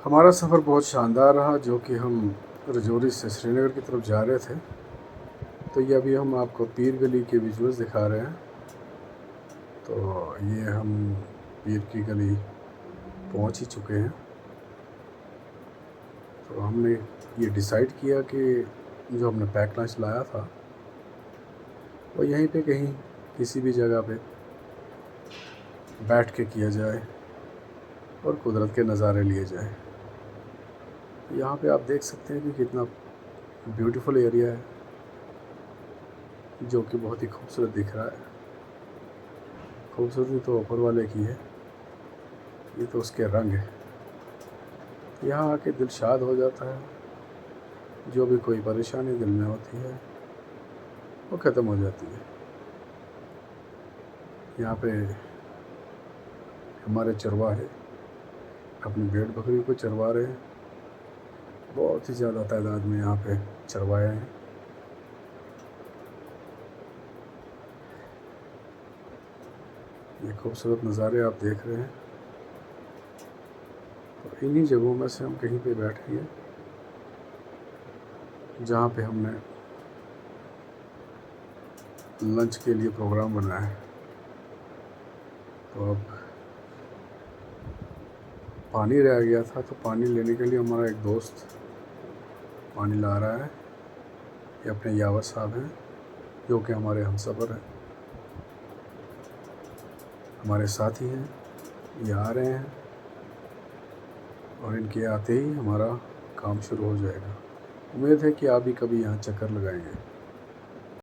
ہمارا سفر بہت شاندار رہا، جو کہ ہم رجوری سے سری نگر کی طرف جا رہے تھے۔ تو یہ ابھی ہم آپ کو پیر گلی کے ویژولز دکھا رہے ہیں۔ تو یہ ہم پیر کی گلی پہنچ ہی چکے ہیں۔ تو ہم نے یہ ڈیسائیڈ کیا کہ جو ہم نے پیک لنچ لایا تھا وہ یہیں پہ کہیں کسی بھی جگہ پہ بیٹھ کے کیا جائے اور قدرت کے نظارے لیے جائیں۔ یہاں پہ آپ دیکھ سکتے ہیں کہ کتنا بیوٹیفل ایریا ہے، جو کہ بہت ہی خوبصورت دکھ رہا ہے۔ خوبصورتی تو اوپر والے کی ہے، یہ تو اس کے رنگ ہے۔ یہاں آ کے دل شاد ہو جاتا ہے، جو بھی کوئی پریشانی دل میں ہوتی ہے وہ ختم ہو جاتی ہے۔ یہاں پہ ہمارے چرواہے اپنی بھیڑ بکری کو چروا رہے ہیں۔ بہت ہی زیادہ تعداد میں یہاں پہ چرواہے ہیں۔ یہ خوبصورت نظارے آپ دیکھ رہے ہیں۔ تو انہی جگہوں میں سے ہم کہیں پہ بیٹھیں گے جہاں پہ ہم نے لنچ کے لیے پروگرام بنایا ہے۔ تو اب پانی رہ گیا تھا، تو پانی لینے کے لیے ہمارا ایک دوست پانی لا رہا ہے۔ یہ اپنے یاور صاحب ہیں، جو کہ ہمارے ہم سفر ہیں، ہمارے ساتھی ہیں۔ یہ آ رہے ہیں اور ان کے آتے ہی ہمارا کام شروع ہو جائے گا۔ امید ہے کہ آپ بھی کبھی یہاں چکر لگائیں گے۔